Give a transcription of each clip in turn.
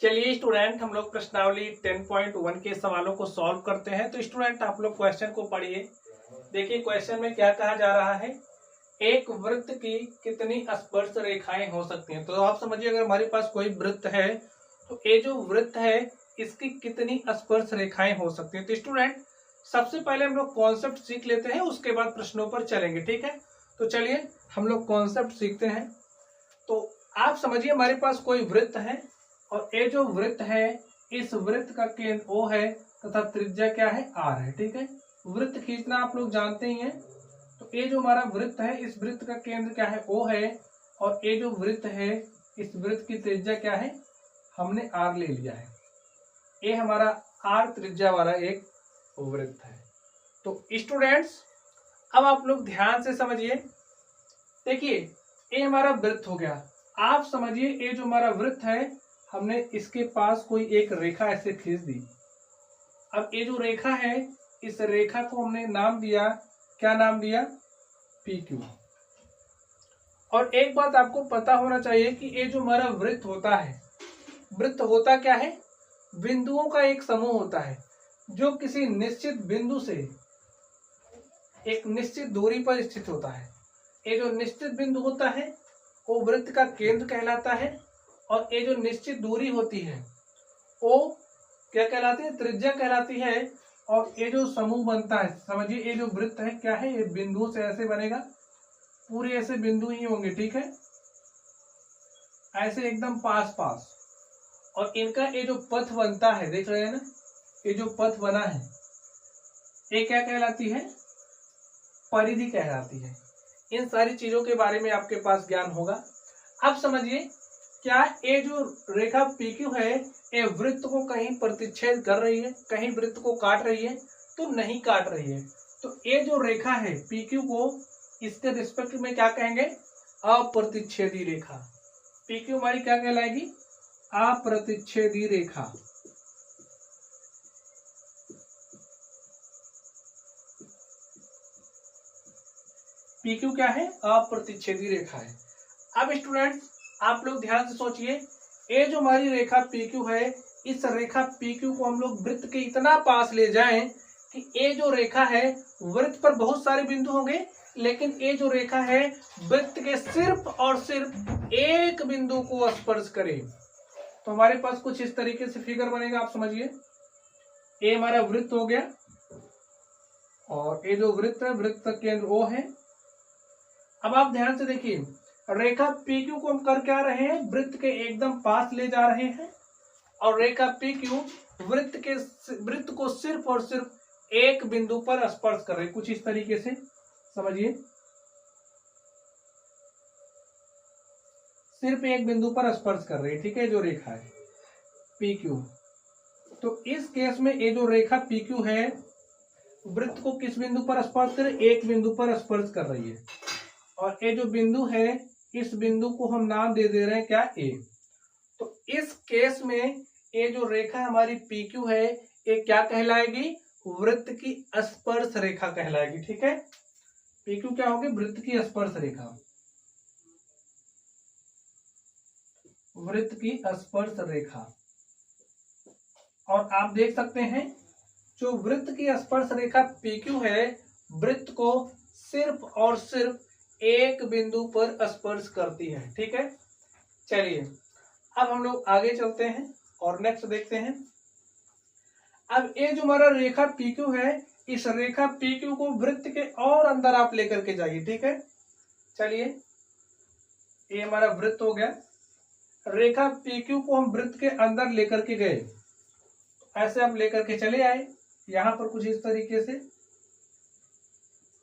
चलिए स्टूडेंट, हम लोग प्रश्नावली 10.1 के सवालों को सॉल्व करते हैं। तो स्टूडेंट आप लोग क्वेश्चन को पढ़िए। देखिए क्वेश्चन में क्या कहा जा रहा है, एक वृत्त की कितनी स्पर्श रेखाएं हो सकती हैं। तो आप समझिए, अगर हमारे पास कोई वृत्त है तो ये जो वृत्त है इसकी कितनी स्पर्श रेखाएं हो सकती हैं। तो स्टूडेंट सबसे पहले हम लोग कॉन्सेप्ट सीख लेते हैं, उसके बाद प्रश्नों पर चलेंगे, ठीक है। तो चलिए हम लोग कॉन्सेप्ट सीखते हैं। तो आप समझिए, हमारे पास कोई वृत्त है और ये जो वृत्त है इस वृत्त का केंद्र O है तथा त्रिज्या क्या है, R है, ठीक है। वृत्त खींचना आप लोग जानते ही हैं। तो ये जो हमारा वृत्त है इस वृत्त का केंद्र क्या है, O है, और ये जो वृत्त है इस वृत्त की त्रिज्या क्या है, हमने R ले लिया है। ये हमारा R त्रिज्या वाला एक वृत्त है। तो स्टूडेंट्स अब आप लोग ध्यान से समझिए। देखिए ये हमारा वृत्त हो गया। आप समझिए ये जो हमारा वृत्त है हमने इसके पास कोई एक रेखा ऐसे खींच दी। अब ये जो रेखा है इस रेखा को हमने नाम दिया, क्या नाम दिया, PQ। और एक बात आपको पता होना चाहिए कि ये जो हमारा वृत्त होता है, वृत्त होता क्या है, बिंदुओं का एक समूह होता है जो किसी निश्चित बिंदु से एक निश्चित दूरी पर स्थित होता है। ये जो निश्चित बिंदु होता है वो वृत्त का केंद्र कहलाता है, और ये जो निश्चित दूरी होती है वो क्या कहलाती है, त्रिज्या कहलाती है। और ये जो समूह बनता है, समझिए ये जो वृत्त है क्या है, ये बिंदु से ऐसे बनेगा, पूरे ऐसे बिंदु ही होंगे, ठीक है, ऐसे एकदम पास पास। और इनका ये जो पथ बनता है, देख रहे हैं ना, ये जो पथ बना है ये क्या कहलाती है, परिधि कहलाती है। इन सारी चीजों के बारे में आपके पास ज्ञान होगा। अब समझिए, क्या ये जो रेखा PQ है ये वृत्त को कहीं प्रतिच्छेद कर रही है, कहीं वृत्त को काट रही है, तो नहीं काट रही है। तो ये जो रेखा है PQ को इसके रिस्पेक्ट में क्या कहेंगे, अप्रतिच्छेदी रेखा। PQ हमारी क्या कहलाएगी, अप्रतिच्छेदी रेखा। PQ क्या है, अप्रतिच्छेदी रेखा है। अब स्टूडेंट्स आप लोग ध्यान से सोचिए, ये जो हमारी रेखा PQ है इस रेखा PQ को हम लोग वृत्त के इतना पास ले जाएं कि ये जो रेखा है वृत्त पर बहुत सारे बिंदु होंगे, लेकिन ये जो रेखा है वृत्त के सिर्फ और सिर्फ एक बिंदु को स्पर्श करे। तो हमारे पास कुछ इस तरीके से फिगर बनेगा। आप समझिए, ये हमारा वृत्त हो गया और ये जो वृत्त है वृत्त का केंद्र O है। अब आप ध्यान से देखिए, रेखा PQ को हम कर क्या रहे हैं, वृत्त के एकदम पास ले जा रहे हैं, और रेखा PQ वृत्त को सिर्फ और सिर्फ एक बिंदु पर स्पर्श कर रहे हैं। कुछ इस तरीके से समझिए, सिर्फ एक बिंदु पर स्पर्श कर रही है, ठीक है, जो रेखा है PQ। तो इस केस में ये जो रेखा PQ है वृत्त को किस बिंदु पर स्पर्श कर, एक बिंदु पर स्पर्श कर रही है। और ये जो बिंदु है इस बिंदु को हम नाम दे रहे हैं क्या, A। तो इस केस में ये जो रेखा हमारी PQ है ये क्या कहलाएगी, वृत्त की स्पर्श रेखा कहलाएगी, ठीक है। PQ क्या होगी, वृत्त की स्पर्श रेखा, वृत्त की स्पर्श रेखा। और आप देख सकते हैं जो वृत्त की स्पर्श रेखा PQ है वृत्त को सिर्फ और सिर्फ एक बिंदु पर स्पर्श करती है, ठीक है। चलिए अब हम लोग आगे चलते हैं और नेक्स्ट देखते हैं। अब ये जो हमारा रेखा PQ है इस रेखा PQ को वृत्त के और अंदर आप लेकर के जाइए, ठीक है। चलिए ये हमारा वृत्त हो गया, रेखा PQ को हम वृत्त के अंदर लेकर के गए, ऐसे आप लेकर के चले आए यहां पर कुछ इस तरीके से,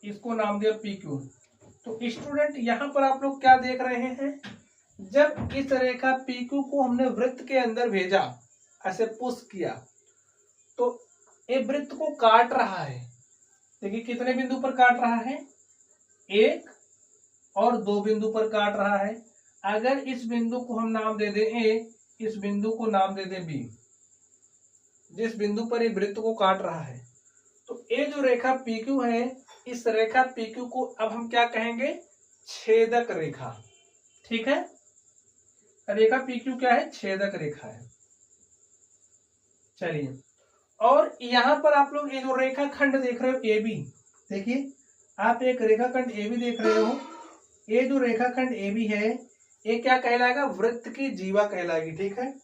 इसको नाम दिया PQ। तो स्टूडेंट यहां पर आप लोग क्या देख रहे हैं, जब इस रेखा PQ को हमने वृत्त के अंदर भेजा, ऐसे पुश किया, तो ये वृत्त को काट रहा है। देखिए कितने बिंदु पर काट रहा है, एक और दो बिंदु पर काट रहा है। अगर इस बिंदु को हम नाम दे दें A, इस बिंदु को नाम दे दें B, जिस बिंदु पर ये वृत्त को काट रहा है, तो ये जो रेखा PQ है इस रेखा PQ को अब हम क्या कहेंगे, छेदक रेखा, ठीक है। रेखा PQ क्या है, छेदक रेखा है। चलिए, और यहाँ पर आप लोग ये जो रेखाखंड देख रहे हो ए बी, देखिए आप एक रेखाखंड ए बी देख रहे हो। ये जो रेखाखंड ए बी है ये क्या कहलाएगा, वृत्त की जीवा कहलाएगी। ठीक है,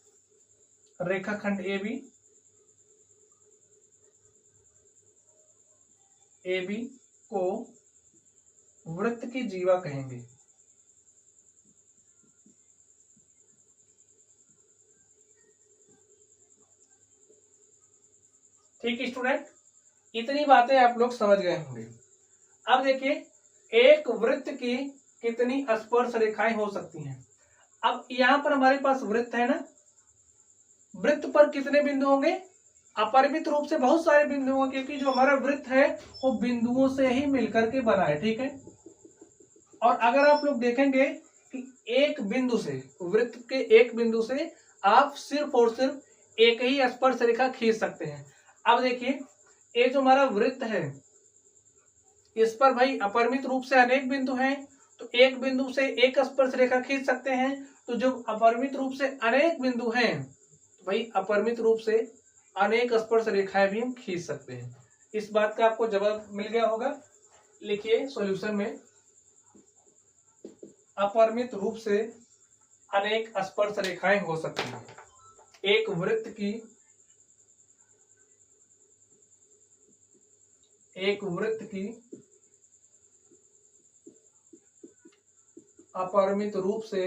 रेखाखंड ए बी को वृत्त की जीवा कहेंगे। ठीक है स्टूडेंट, इतनी बातें आप लोग समझ गए होंगे। अब देखिए, एक वृत्त की कितनी स्पर्श रेखाएं हो सकती हैं। अब यहां पर हमारे पास वृत्त है ना, वृत्त पर कितने बिंदु होंगे, अपरिमित रूप से बहुत सारे बिंदु होंगे, क्योंकि जो हमारा वृत्त है वो बिंदुओं से ही मिलकर के बना है। ठीक है, और अगर आप लोग देखेंगे कि एक बिंदु से, वृत्त के एक बिंदु से आप सिर्फ और सिर्फ एक ही स्पर्श रेखा खींच सकते हैं। अब देखिए, ये जो हमारा वृत्त है इस पर भाई अपरिमित रूप से अनेक बिंदु हैं, तो एक बिंदु से एक स्पर्श रेखा खींच सकते हैं। तो जब अपरिमित रूप से अनेक बिंदु हैं तो भाई अपरिमित रूप से अनेक स्पर्श रेखाएं भी हम खींच सकते हैं। इस बात का आपको जवाब मिल गया होगा। लिखिए सॉल्यूशन में, अपरिमित रूप से अनेक स्पर्श रेखाएं हो सकती हैं। एक वृत्त की अपरिमित रूप से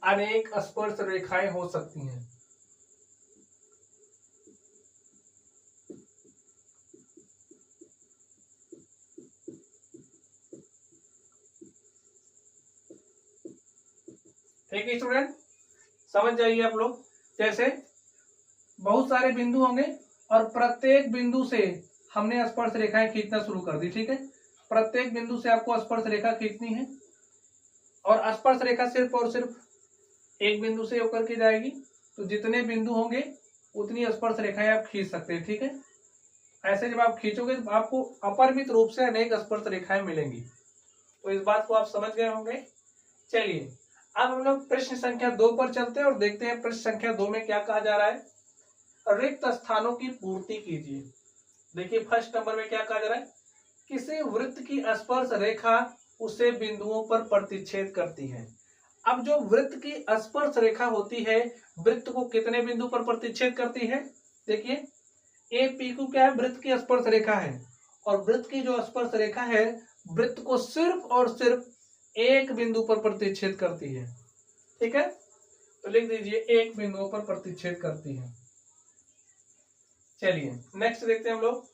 अनेक स्पर्श रेखाएं हो सकती हैं। ठीक है स्टूडेंट, समझ जाइए आप लोग। जैसे बहुत सारे बिंदु होंगे और प्रत्येक बिंदु से हमने स्पर्श रेखाएं खींचना शुरू कर दी। ठीक है, प्रत्येक बिंदु से आपको स्पर्श रेखा खींचनी है और स्पर्श रेखा सिर्फ और सिर्फ एक बिंदु से होकर के जाएगी। तो जितने बिंदु होंगे उतनी स्पर्श रेखाएं आप खींच सकते हैं। ठीक है, ऐसे जब आप खींचोगे तो आपको अपरिमित रूप से अनेक स्पर्श रेखाएं मिलेंगी। तो इस बात को आप समझ गए होंगे। चलिए, अब हम लोग प्रश्न संख्या 2 पर चलते हैं और देखते हैं प्रश्न संख्या 2 में क्या कहा जा रहा है। रिक्त स्थानों की पूर्ति कीजिए। देखिए फर्स्ट नंबर में क्या कहा जा रहा है, किसी वृत्त की स्पर्श रेखा उसे बिंदुओं पर प्रतिच्छेद करती है। अब जो वृत्त की स्पर्श रेखा होती है, वृत्त को कितने बिंदु पर प्रतिच्छेद करती है। देखिए ए पी क्यू क्या है, वृत्त की स्पर्श रेखा है, और वृत्त की जो स्पर्श रेखा है वृत्त को सिर्फ और सिर्फ एक बिंदु पर प्रतिच्छेद करती है। ठीक है, तो लिख दीजिए एक बिंदु पर प्रतिच्छेद करती है। चलिए नेक्स्ट देखते हैं हम लोग,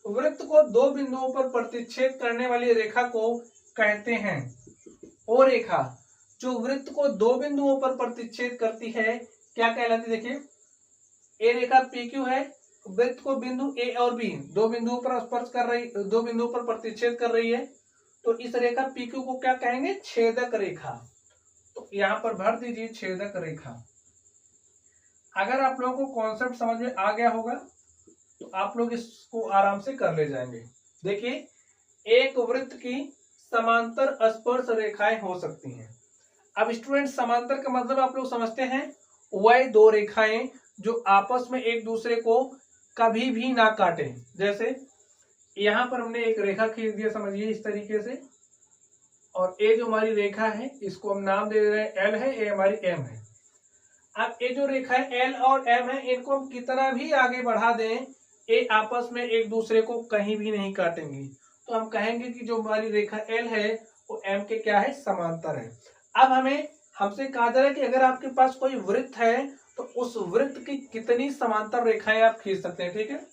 वृत्त को दो बिंदुओं पर प्रतिच्छेद करने वाली रेखा को कहते हैं। वो रेखा जो वृत्त को दो बिंदुओं पर प्रतिच्छेद करती है क्या कहलाती है। देखिए ए रेखा पी क्यू है, वृत्त को बिंदु ए और बी दो बिंदुओं पर स्पर्श कर रही, दो बिंदुओं पर प्रतिच्छेद कर रही है, तो इस रेखा पी क्यू को क्या कहेंगे, छेदक रेखा। तो यहां पर भर दीजिए छेदक रेखा। अगर आप लोगों को कॉन्सेप्ट समझ में आ गया होगा तो आप लोग इसको आराम से कर ले जाएंगे। देखिए एक वृत्त की समांतर स्पर्श रेखाएं हो सकती हैं। अब स्टूडेंट समांतर का मतलब आप लोग समझते हैं, वह दो रेखाएं जो आपस में एक दूसरे को कभी भी ना काटे। जैसे यहां पर हमने एक रेखा खींच दिया, समझिए इस तरीके से, और ये जो हमारी रेखा है इसको हम नाम दे रहे हैं एल है, ये हमारी एम है। अब ये जो रेखा है एल और एम है, इनको हम कितना भी आगे बढ़ा दें ये आपस में एक दूसरे को कहीं भी नहीं काटेंगी। तो हम कहेंगे कि जो हमारी रेखा एल है वो एम के क्या है, समांतर है। अब हमसे कहा जा रहा है कि अगर आपके पास कोई वृत्त है तो उस वृत्त की कितनी समांतर रेखाएं आप खींच सकते हैं। ठीक है,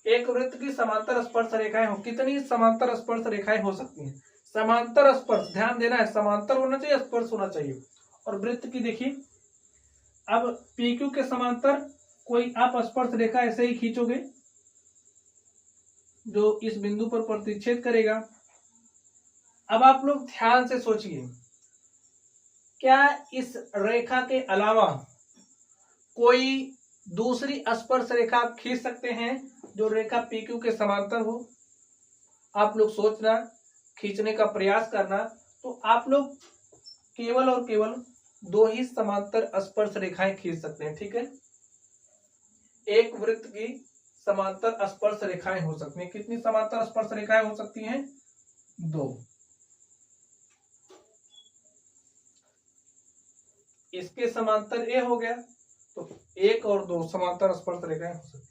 एक वृत्त की समांतर स्पर्श रेखाएं हो, कितनी समांतर स्पर्श रेखाएं हो सकती हैं। समांतर स्पर्श, ध्यान देना है, समांतर होना चाहिए, स्पर्श होना चाहिए। और वृत्त की देखिए, अब पी क्यू के समांतर कोई आप स्पर्श रेखा ऐसे ही खींचोगे जो इस बिंदु पर प्रतिच्छेद करेगा। अब आप लोग ध्यान से सोचिए, क्या इस रेखा के अलावा कोई दूसरी स्पर्श रेखा आप खींच सकते हैं जो रेखा पी क्यू के समांतर हो। आप लोग सोचना, खींचने का प्रयास करना, तो आप लोग केवल और केवल दो ही समांतर स्पर्श रेखाएं खींच सकते हैं, ठीक है। एक वृत्त की समांतर स्पर्श रेखाएं हो सकती हैं। कितनी समांतर स्पर्श रेखाएं हो सकती हैं? दो। इसके समांतर ए हो गया, तो एक और दो समांतर स्पर्श रेखाएं हो सकती हैं।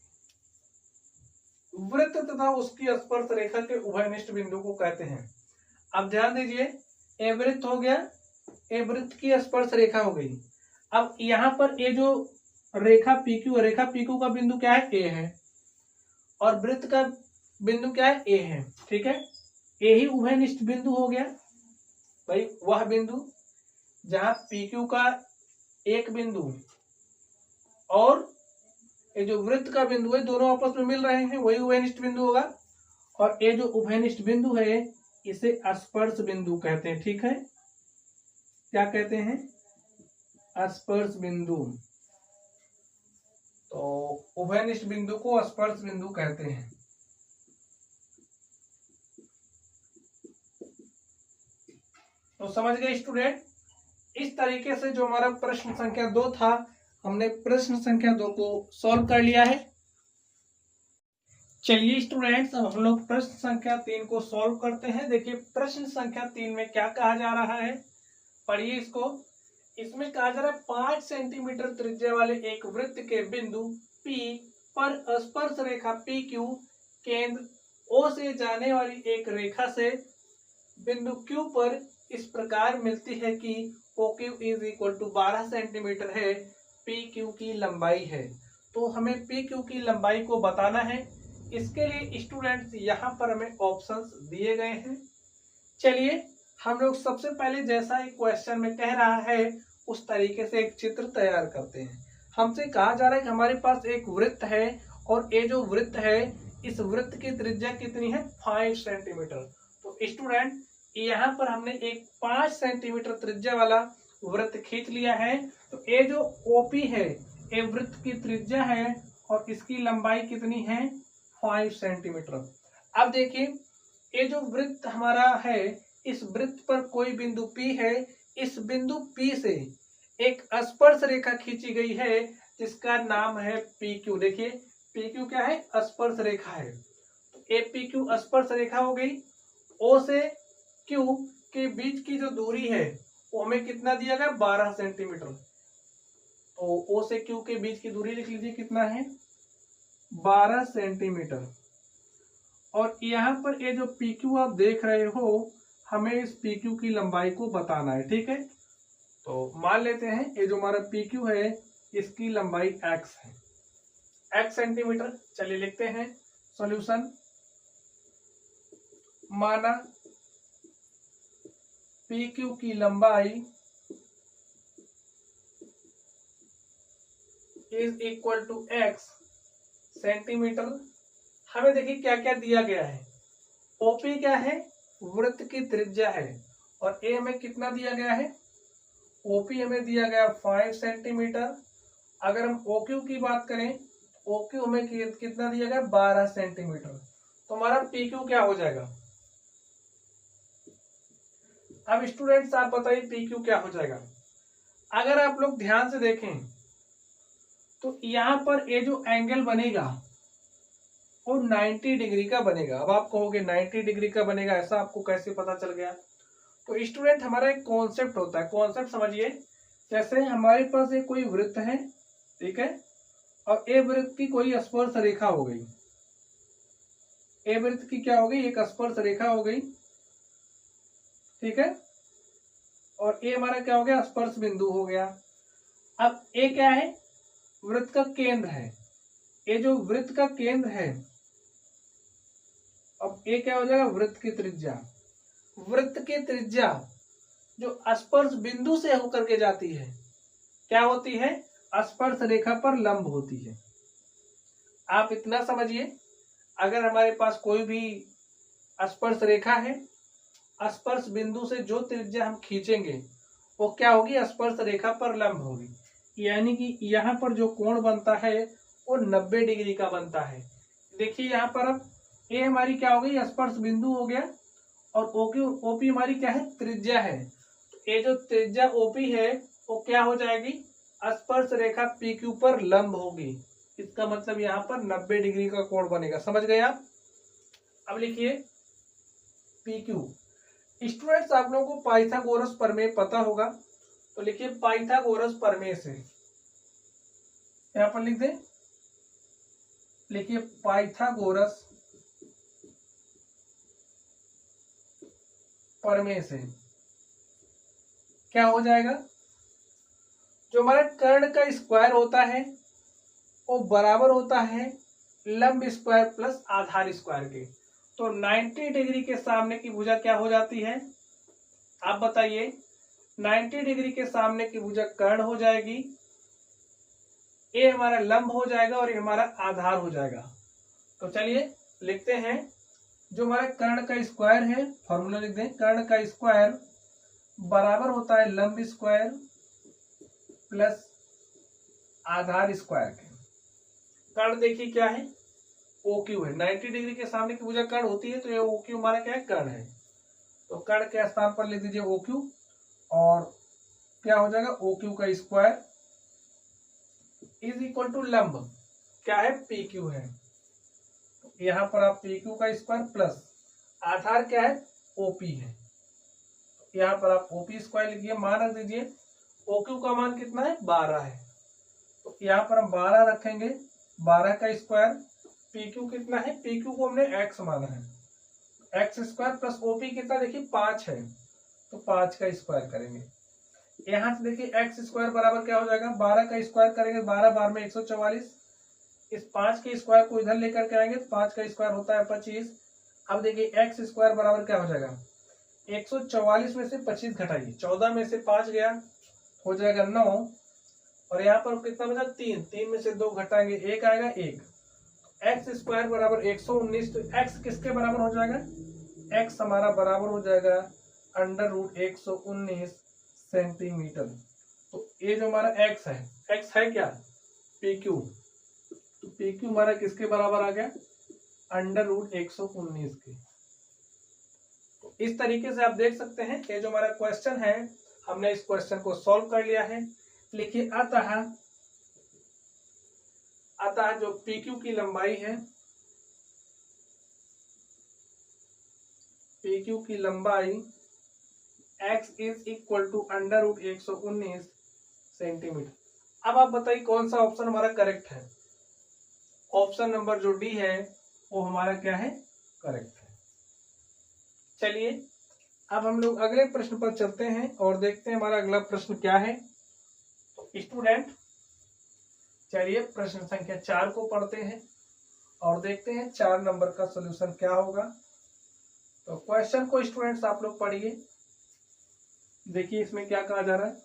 वृत्त तथा उसकी स्पर्श रेखा के उभयनिष्ठ बिंदु को कहते हैं। अब ध्यान दीजिए, ए वृत्त हो गया, ए वृत्त की स्पर्श रेखा हो गई। अब यहां पर ये जो रेखा पीक्यू, रेखा पीक्यू का बिंदु क्या है? ए है, और वृत्त का बिंदु क्या है? ए है, ठीक है। ए ही उभयनिष्ठ बिंदु हो गया भाई, वह बिंदु जहां पीक्यू का एक बिंदु और ये जो वृत्त का बिंदु है दोनों आपस में मिल रहे हैं, वही उभयनिष्ठ बिंदु होगा। और ये जो उभयनिष्ठ बिंदु है इसे स्पर्श बिंदु कहते हैं, ठीक है। क्या कहते हैं? स्पर्श बिंदु। तो उभयनिष्ठ बिंदु को स्पर्श बिंदु कहते हैं। तो समझ गए स्टूडेंट? इस तरीके से जो हमारा प्रश्न संख्या 2 था, हमने प्रश्न संख्या 2 को सॉल्व कर लिया है। चलिए स्टूडेंट्स, अब हम लोग प्रश्न संख्या 3 को सॉल्व करते हैं। देखिए प्रश्न संख्या 3 में क्या कहा जा रहा है, पढ़िए इसको। इसमें कहा जा रहा है 5 सेंटीमीटर त्रिज्या वाले एक वृत्त के बिंदु P पर स्पर्श रेखा PQ केंद्र O से जाने वाली एक रेखा से बिंदु Q पर इस प्रकार मिलती है कि OQ = 12 सेंटीमीटर है, PQ की लंबाई है। तो हमें PQ की लंबाई को बताना है। इसके लिए स्टूडेंट्स यहाँ पर हमें ऑप्शंस दिए गए हैं। चलिए हम लोग सबसे पहले जैसा एक क्वेश्चन में कह रहा है उस तरीके से एक चित्र तैयार करते हैं। हमसे कहा जा रहा है कि हमारे पास एक वृत्त है और ये जो वृत्त है इस वृत्त की त्रिज्या कितनी है? 5 सेंटीमीटर। तो स्टूडेंट यहाँ पर हमने एक 5 सेंटीमीटर त्रिज्या वाला वृत्त खींच लिया है। तो ये जो OP है ये वृत्त की त्रिज्या है और इसकी लंबाई कितनी है? 5 सेंटीमीटर। अब देखिए ये जो वृत्त हमारा है, इस वृत्त पर कोई बिंदु P है, इस बिंदु P से एक स्पर्श रेखा खींची गई है जिसका नाम है PQ। देखिए PQ क्या है? स्पर्श रेखा है। तो APQ स्पर्श रेखा हो गई। O से Q के बीच की जो दूरी है वो हमें कितना दिया गया? 12 सेंटीमीटर। तो O से Q के बीच की दूरी लिख लीजिए, कितना है? 12 सेंटीमीटर। और यहाँ पर ये जो PQ आप देख रहे हो, हमें इस PQ की लंबाई को बताना है, ठीक है। तो मान लेते हैं ये जो हमारा PQ है इसकी लंबाई x है, x सेंटीमीटर। चलिए लिखते हैं सॉल्यूशन। माना PQ की लंबाई = x सेंटीमीटर। हमें देखिए क्या क्या दिया गया है। OP क्या है? वृत्त की त्रिज्या है। और A हमें कितना दिया गया है? OP हमें दिया गया 5 सेंटीमीटर। अगर हम OQ की बात करें, OQ हमें कितना दिया गया? 12 सेंटीमीटर। तो हमारा PQ क्या हो जाएगा? अब स्टूडेंट्स आप बताइए PQ क्या हो जाएगा? अगर आप लोग ध्यान से देखें तो यहाँ पर ये जो एंगल बनेगा वो 90 डिग्री का बनेगा। अब आप कहोगे 90 डिग्री का बनेगा, ऐसा आपको कैसे पता चल गया? तो स्टूडेंट हमारा एक कॉन्सेप्ट होता है, कॉन्सेप्ट समझिए। जैसे हमारे पास एक कोई वृत्त है, ठीक है, और ए वृत्त की कोई स्पर्श रेखा हो गई। ए वृत्त की क्या हो गई? एक स्पर्श रेखा हो गई, ठीक है। और ए हमारा क्या हो गया? स्पर्श बिंदु हो गया। अब ए क्या है? वृत्त का केंद्र है। ये जो वृत्त का केंद्र है, अब ए क्या हो जाएगा? वृत्त की त्रिज्या। वृत्त की त्रिज्या जो स्पर्श बिंदु से होकर के जाती है क्या होती है? स्पर्श रेखा पर लंब होती है। आप इतना समझिए, अगर हमारे पास कोई भी स्पर्श रेखा है, स्पर्श बिंदु से जो त्रिज्या हम खींचेंगे वो क्या होगी? स्पर्श रेखा पर लंब होगी। यानी कि यहाँ पर जो कोण बनता है वो 90 डिग्री का बनता है। देखिए यहाँ पर अब ए हमारी क्या हो गई? स्पर्श बिंदु हो गया, और OP हमारी क्या है? त्रिज्या है। तो ये जो त्रिज्या OP है वो क्या हो जाएगी, स्पर्श रेखा PQ पर लंब होगी। इसका मतलब यहाँ पर 90 डिग्री का कोण बनेगा। समझ गए आप। अब लिखिए PQ। स्टूडेंट्स आप लोगों को पाइथागोरस प्रमेय पता होगा, तो लिखिए पाइथागोरस प्रमेय से, यहाँ पर लिख दें, लिखिए पाइथागोरस प्रमेय से क्या हो जाएगा, जो हमारा कर्ण का स्क्वायर होता है वो बराबर होता है लंब स्क्वायर प्लस आधार स्क्वायर के। तो 90 डिग्री के सामने की भुजा क्या हो जाती है, आप बताइए। 90 डिग्री के सामने की भुजा कर्ण हो जाएगी, ये हमारा लंब हो जाएगा और ये हमारा आधार हो जाएगा। तो चलिए लिखते हैं, जो हमारा कर्ण का स्क्वायर है, फॉर्मूला लिख दें, कर्ण का स्क्वायर बराबर होता है लंब स्क्वायर प्लस आधार स्क्वायर के। कर्ण देखिए क्या है, OQ है। 90 डिग्री के सामने की भुजा कर्ण होती है, तो ये OQ हमारा क्या है, कर्ण है। तो कर्ण के स्थान पर लिख दीजिए OQ, और क्या हो जाएगा, OQ का स्क्वायर इज इक्वल टू लंब क्या है, PQ है। यहाँ पर आप PQ का स्क्वायर प्लस आधार क्या है, OP है। यहाँ पर आप OP स्क्वायर लिखिए, मान रख दीजिए। OQ का मान कितना है, 12 है। तो यहाँ पर हम 12 रखेंगे, 12 का स्क्वायर। PQ कितना है, PQ को हमने x माना है, x स्क्वायर प्लस OP कितना देखिए 5 है, तो 5 का स्क्वायर करेंगे। यहाँ से देखिए x स्क्वायर बराबर क्या हो जाएगा, 12 का स्क्वायर करेंगे, 12 बार में 144। इस 5 के स्क्वायर को इधर लेकर के आएंगे, तो 5 का स्क्वायर होता है 25। अब देखिए x स्क्वायर बराबर क्या हो जाएगा, 144 में से 25 घटाइए, 14 में से 5 गया, हो जाएगा 9। और यहाँ पर कितना बचा, 3, 3 में से 2 घटाएंगे, 1 आएगा, 1। एक्स स्क्वायर बराबर 119, तो x किसके बराबर हो जाएगा, x हमारा बराबर हो जाएगा √119 सेंटीमीटर। तो ये जो हमारा x है क्या, PQ। तो PQ हमारा किसके बराबर आ गया, √119 के। तो इस तरीके से आप देख सकते हैं, ये जो हमारा क्वेश्चन है, हमने इस क्वेश्चन को सॉल्व कर लिया है। लिखिए अतः जो PQ की लंबाई है, PQ की लंबाई x is equal to √119 centimetre. अब आप बताइए कौन सा ऑप्शन हमारा करेक्ट है। ऑप्शन नंबर जो डी है वो हमारा क्या है, करेक्ट है। चलिए अब हम लोग अगले प्रश्न पर चलते हैं और देखते हैं हमारा अगला प्रश्न क्या है। तो स्टूडेंट चलिए प्रश्न संख्या 4 को पढ़ते हैं और देखते हैं 4 नंबर का सॉल्यूशन क्या होगा। तो क्वेश्चन को स्टूडेंट्स आप लोग पढ़िए, देखिए इसमें क्या कहा जा रहा है।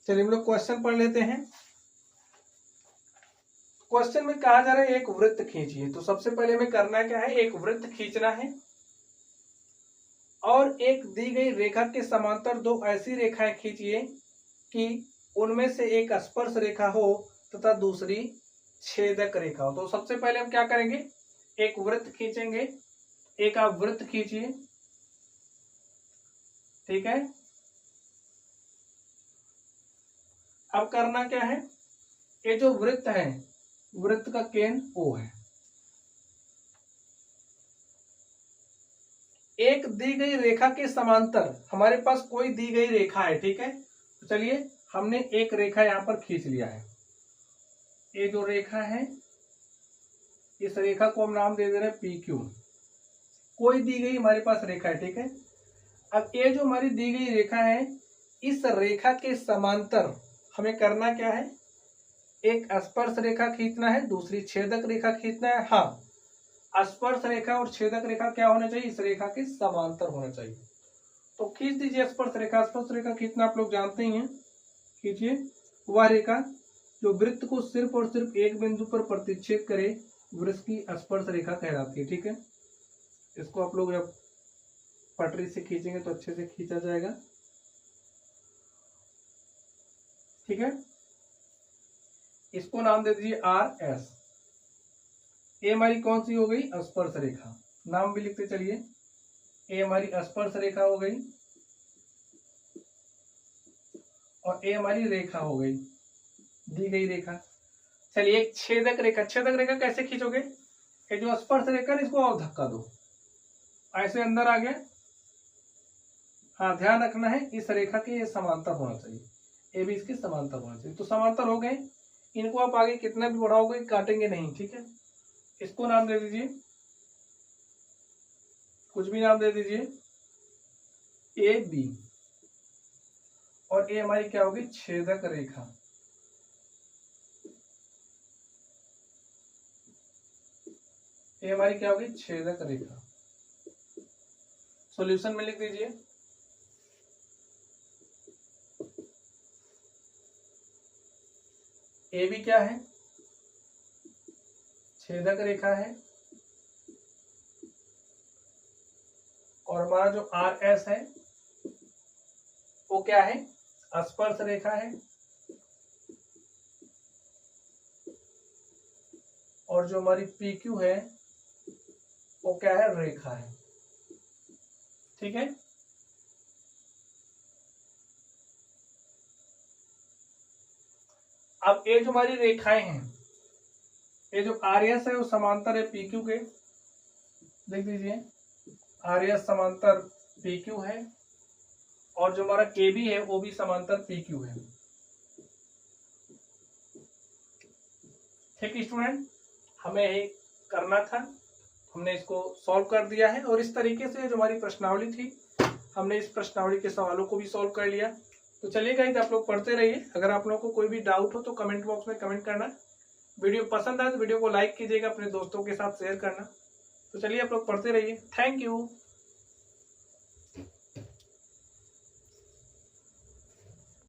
चलिए हम लोग क्वेश्चन पढ़ लेते हैं। क्वेश्चन में कहा जा रहा है एक वृत्त खींचिए। तो सबसे पहले हमें करना क्या है, एक वृत्त खींचना है और एक दी गई रेखा के समांतर 2 ऐसी रेखाएं खींचिए कि उनमें से एक स्पर्श रेखा हो तथा दूसरी छेदक रेखा हो। तो सबसे पहले हम क्या करेंगे, एक वृत्त खींचेंगे। एक आप वृत्त खींचिए, ठीक है। अब करना क्या है, ये जो वृत्त है, वृत्त का केंद्र O है। एक दी गई रेखा के समांतर हमारे पास कोई दी गई रेखा है, ठीक है। तो चलिए हमने एक रेखा यहां पर खींच लिया है। ये जो रेखा है, इस रेखा को हम नाम दे दे रहे हैं PQ। कोई दी गई हमारे पास रेखा है, ठीक है। अब ये जो हमारी दी गई रेखा है, इस रेखा के समांतर हमें करना क्या है, एक स्पर्श रेखा खींचना है, दूसरी छेदक रेखा खींचना है। हाँ, स्पर्श रेखा और छेदक रेखा क्या होना चाहिए, इस रेखा के समांतर होना चाहिए। तो खींच दीजिए स्पर्श रेखा। स्पर्श रेखा खींचना आप लोग जानते ही हैं, खींचिए। वह रेखा जो वृत्त को सिर्फ और सिर्फ एक बिंदु पर प्रतिच्छेद करे, वृत्त की स्पर्श रेखा कहलाती है, ठीक है। इसको आप लोग जब पटरी से खींचेंगे तो अच्छे से खींचा जाएगा, ठीक है। इसको नाम दे दीजिए RS। ये हमारी कौन सी हो गई, स्पर्श रेखा। नाम भी लिखते चलिए। ए हमारी स्पर्श रेखा हो गई और ए हमारी रेखा हो गई, दी गई रेखा। चलिए एक छेदक रेखा, छेदक रेखा कैसे खींचोगे? ये जो स्पर्श रेखा है इसको और धक्का दो, ऐसे अंदर आ गया। हाँ ध्यान रखना है इस रेखा के ये समांतर होना चाहिए, ए भी इसके समांतर होना चाहिए। तो समांतर हो गए, इनको आप आगे कितना भी बढ़ाओगे काटेंगे नहीं, ठीक है। इसको नाम दे दीजिए, कुछ भी नाम दे दीजिए, ए बी, और ए हमारी क्या होगी? छेदक रेखा। ये हमारी क्या होगी? छेदक रेखा। सॉल्यूशन में लिख दीजिए, ए भी क्या है? छेदक रेखा है, और हमारा जो आर एस है वो क्या है? स्पर्श रेखा है, और जो हमारी पी क्यू है वो क्या है? रेखा है, ठीक है। अब ये जो हमारी रेखाएं हैं, ये जो आर एस है वो समांतर है पी क्यू के, लिख दीजिए आर एस समांतर पी क्यू है, और जो हमारा ए बी है वो भी समांतर पी क्यू है, ठीक है स्टूडेंट। हमें ये करना था, हमने इसको सॉल्व कर दिया है, और इस तरीके से जो हमारी प्रश्नावली थी हमने इस प्रश्नावली के सवालों को भी सॉल्व कर लिया। तो चलिए गाइस आप लोग पढ़ते रहिए, अगर आप लोगों को कोई भी डाउट हो तो कमेंट बॉक्स में कमेंट करना। वीडियो पसंद आए तो वीडियो को लाइक कीजिएगा, अपने दोस्तों के साथ शेयर करना। तो चलिए आप लोग पढ़ते रहिए, थैंक यू।